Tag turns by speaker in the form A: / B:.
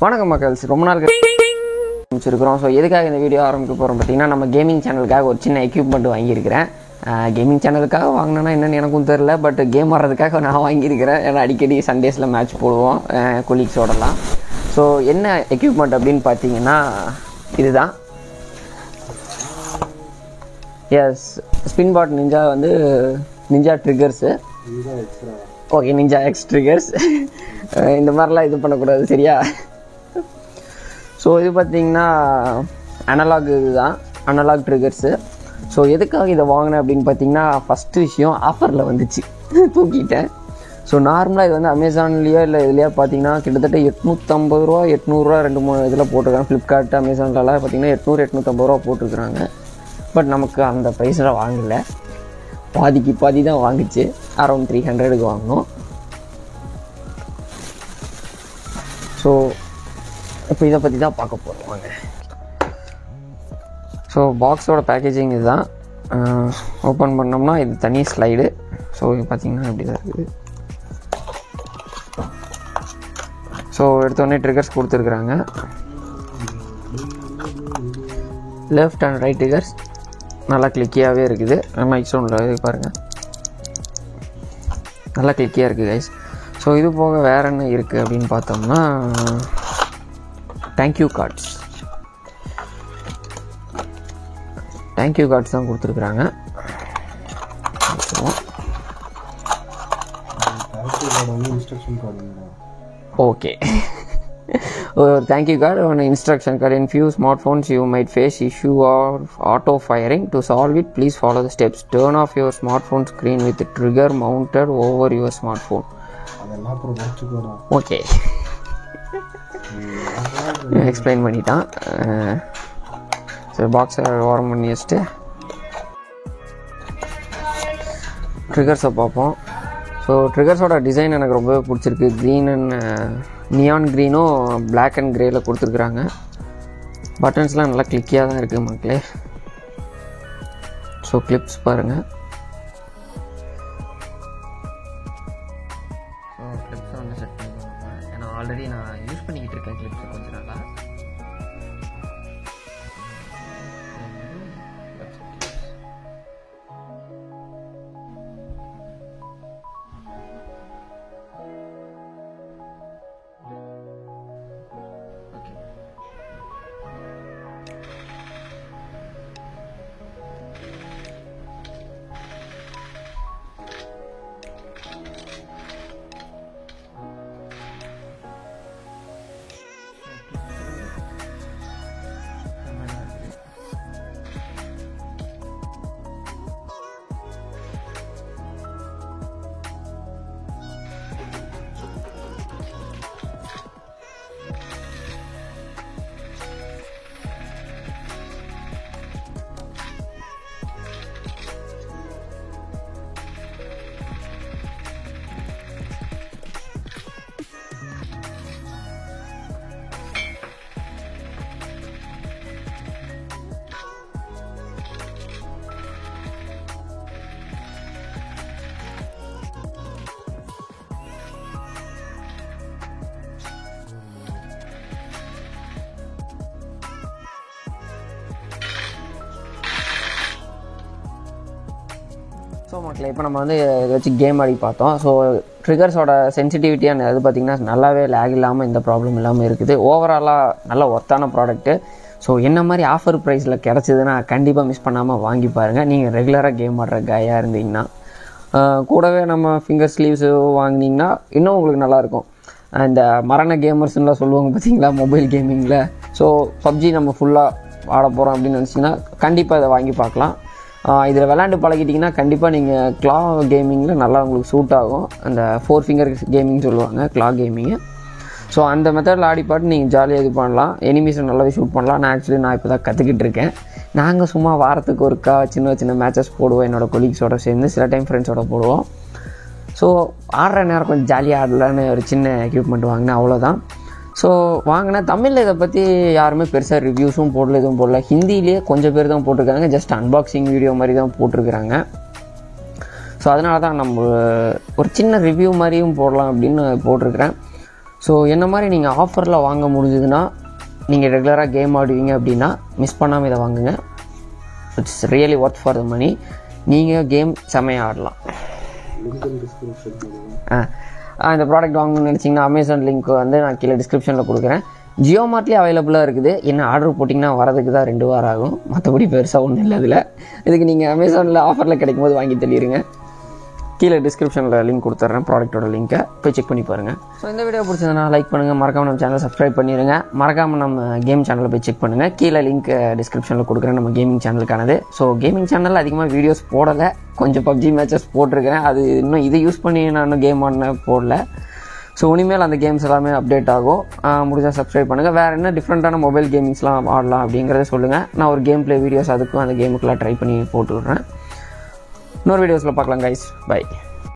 A: வணக்கம் மக்கள்ஸ், ரொம்ப நாள் ஆரம்பிச்சிருக்கிறோம். ஸோ எதுக்காக இந்த வீடியோ ஆரம்பிக்க போகிறோம் பார்த்தீங்கன்னா, நம்ம கேமிங் சேனலுக்காக ஒரு சின்ன எக்யூப்மெண்ட் வாங்கியிருக்கிறேன். கேமிங் சேனலுக்காக வாங்கினேன்னா என்னென்னு எனக்கும் தெரில, பட் கேம் ஆடுறதுக்காக நான் வாங்கியிருக்கிறேன். ஏன்னா அடிக்கடி சண்டேஸில் மேட்ச் போடுவோம் கொலீக்ஸோடலாம். ஸோ என்ன எக்யூப்மெண்ட் அப்படின்னு பார்த்தீங்கன்னா இதுதான். எஸ், ஸ்பின் பாட் நிஞ்சா வந்து ninja triggers. Okay, ninja X triggers. இந்த மாதிரிலாம் இது பண்ணக்கூடாது, சரியா? ஸோ இது பார்த்தீங்கன்னா அனலாக், இதுதான் அனலாக் ட்ரிகர்ஸு. ஸோ எதுக்காக இதை வாங்கினேன் அப்படின்னு பார்த்தீங்கன்னா, ஃபஸ்ட்டு விஷயம் ஆஃபரில் வந்துச்சு, தூக்கிட்டேன். ஸோ நார்மலாக இது வந்து அமேசான்லேயோ இல்லை இதுலையோ பார்த்தீங்கன்னா கிட்டத்தட்ட 850 ரூபா 800 2-3 இதில் போட்டிருக்காங்க. ஃப்ளிப்கார்ட், அமேசான்லலாம் பார்த்தீங்கன்னா 800-850 ரூபா போட்டிருக்கிறாங்க. பட் நமக்கு அந்த ப்ரைஸில் வாங்கலை, பாதிக்கு பாதி தான் வாங்கிச்சு. அரௌண்ட் 300க்கு வாங்கினோம். ஸோ இப்போ இதை பற்றி தான் பார்க்க போகிறோம் வாங்க. ஸோ பாக்ஸோட பேக்கேஜிங் இதுதான். ஓப்பன் பண்ணோம்னா இது தனி ஸ்லைடு. ஸோ இது பார்த்திங்கன்னா இப்படி தான் இருக்குது. ஸோ எடுத்தோடனே ட்ரிகர்ஸ் கொடுத்துருக்குறாங்க. லெஃப்ட் அண்ட் ரைட் ட்ரிகர்ஸ் நல்லா கிளிக்கியாகவே இருக்குது. மைக் சவுண்டில் பாருங்கள், நல்லா கிளிக்கியாக இருக்குது கைஸ். ஸோ இது போக வேறு என்ன இருக்குது அப்படின்னு பார்த்தோம்னா, தேங்க்யூ கார்ட்ஸ் தான் கொடுத்துருக்குறாங்க. Okay, thank you card on instruction card. In few smartphones you might face issue of auto firing. To solve it, please follow the steps. Turn off your smartphone screen with the trigger mounted over your smartphone. Okay, explain பண்ணிட்டான். சரி, பாக்ஸை ஓரம் பண்ணி வச்சுட்டு ட்ரிகர்ஸை பார்ப்போம். So ட்ரிகர்ஸோட design எனக்கு ரொம்பவே பிடிச்சிருக்கு. க்ரீன் அண்ட் நியான் க்ரீனும் பிளாக் அண்ட் க்ரேயில் கொடுத்துருக்குறாங்க. பட்டன்ஸ்லாம் நல்லா கிளிக்கியாக தான் இருக்குது மக்களே. ஸோ கிளிப்ஸ் பாருங்கள். ஸோ கிளிப்ஸை வந்து செட் பண்ணிக்கோங்க. ஏன்னா ஆல்ரெடி நான் யூஸ் பண்ணிக்கிட்டு இருக்கேன் கிளிப்ஸை கொஞ்சம் நல்லா. ஸோ மக்களே, இப்போ நம்ம வந்து இதை வச்சு கேம் ஆடி பார்த்தோம். ஸோ ட்ரிகர்ஸோட சென்சிட்டிவிட்டியான அது பார்த்திங்கன்னா நல்லாவே லேக் இல்லாமல், எந்த ப்ராப்ளம் இல்லாமல் இருக்குது. ஓவராலாக நல்ல ஒர்த்தான ப்ராடக்ட்டு. ஸோ என்ன மாதிரி ஆஃபர் ப்ரைஸில் கிடச்சிதுன்னா கண்டிப்பாக மிஸ் பண்ணாமல் வாங்கி பாருங்கள். நீங்கள் ரெகுலராக கேம் ஆடுற கையாக இருந்தீங்கன்னா. கூடவே நம்ம ஃபிங்கர் ஸ்லீவ்ஸு வாங்கினீங்கன்னா இன்னும் உங்களுக்கு நல்லாயிருக்கும். இந்த மரண கேமர்ஸ்லாம் சொல்லுவாங்க பார்த்தீங்களா மொபைல் கேமிங்கில். ஸோ பப்ஜி நம்ம ஃபுல்லாக ஆட போகிறோம் அப்படின்னு நினச்சிங்கன்னா கண்டிப்பாக இதை வாங்கி பார்க்கலாம். இதில் விளாண்டு பழகிட்டிங்கன்னா கண்டிப்பாக நீங்கள் கிளா கேமிங்கில் நல்லா உங்களுக்கு சூட் ஆகும். அந்த 4 ஃபிங்கர் கேமிங் சொல்லுவாங்க, கிளா கேமிங்கு. ஸோ அந்த மெத்தடில் ஆடி பாட்டு நீங்கள் ஜாலியாக இது பண்ணலாம். எனிமீஸை நல்லாவே ஷூட் பண்ணலாம். நான் இப்போ தான் கற்றுக்கிட்டு இருக்கேன். நாங்கள் சும்மா வாரத்துக்கு ஒருக்கா சின்ன மேட்சஸ் போடுவோம் என்னோடய கொலீக்ஸோட சேர்ந்து. சில டைம் ஃப்ரெண்ட்ஸோட போடுவோம். ஸோ ஆடுற நேரம் கொஞ்சம் ஜாலியாக ஆடலான்னு ஒரு சின்ன எக்யூப்மெண்ட் வாங்கினேன், அவ்வளோதான். ஸோ வாங்கினேன். தமிழில் இதை பற்றி யாருமே பெருசாக ரிவ்யூஸும் போடல, எதுவும் போடல. ஹிந்திலேயே கொஞ்சம் பேர் தான் போட்டிருக்காங்க. ஜஸ்ட் அன்பாக்சிங் வீடியோ மாதிரி தான் போட்டிருக்கிறாங்க. ஸோ அதனால தான் நம்ம ஒரு சின்ன ரிவ்யூ மாதிரியும் போடலாம் அப்படின்னு போட்டிருக்கிறேன். ஸோ என்ன மாதிரி நீங்கள் ஆஃபரில் வாங்க முடிஞ்சதுன்னா நீங்கள் ரெகுலராக கேம் ஆடுவீங்க அப்படின்னா மிஸ் பண்ணாமல் இதை வாங்குங்க. It's really worth for the money. நீங்கள் கேம் செமையாக ஆடலாம். இந்த ப்ராடக்ட் வாங்கணும்னு நினச்சிங்கன்னா அமேசான் லிங்க் வந்து நான் கீழே டிஸ்கிரிப்ஷனில் கொடுக்குறேன். ஜியோ மார்ட்லேயே அவைலபிளாக இருக்குது. என்ன ஆர்டர் போட்டிங்கன்னா வரதுக்கு தான் 2 வாரம் ஆகும். மற்றபடி பெருசாக ஒன்றும் இல்லை அதில். இதுக்கு நீங்கள் அமேசானில் ஆஃபரில் கிடைக்கும் போது வாங்கி தள்ளிடுங்க. கீழே டிஸ்கிரிப்ஷனில் லிங்க் கொடுத்துட்றேன், ப்ராடக்ட்டோட லிங்க்கை போய் செக் பண்ணி பாருங்கள். ஸோ இந்த வீடியோ பிடிச்சதுன்னா லைக் பண்ணுங்கள், மறக்காமல் நம்ம சேனலை சப்ஸ்கிரைப் பண்ணிடுங்க. மறக்காமல் நம்ம கேம் சேனலில் போய் செக் பண்ணுங்கள். கீழே லிங்க் டிஸ்கிரிப்ஷனில் கொடுக்குறேன் நம்ம கேமிங் சேனலுக்கானது. ஸோ கேமிங் சேனலில் அதிகமாக வீடியோஸ் போடலை, கொஞ்சம் பப்ஜி மேட்சஸ் போட்டிருக்கிறேன். அது இன்னும் இதை யூஸ் பண்ணி நான் இன்னும் கேம் ஆடினேன் போடல. ஸோ இனிமேல் அந்த கேம்ஸ் எல்லாமே அப்டேட் ஆகும். முடிஞ்சால் சப்ஸ்கிரைப் பண்ணுங்கள். வேறு என்ன டிஃப்ரெண்ட்டான மொபைல் கேமிங்ஸ்லாம் ஆடலாம் அப்படிங்கிறத சொல்லுங்கள். நான் ஒரு கேம் ப்ளே வீடியோஸ் அதுக்கும் அந்த கேமுக்கெலாம் ட்ரை பண்ணி போட்டு விட்றேன். இன்னொரு வீடியோஸில் பார்க்கலாம் கைஸ். பை.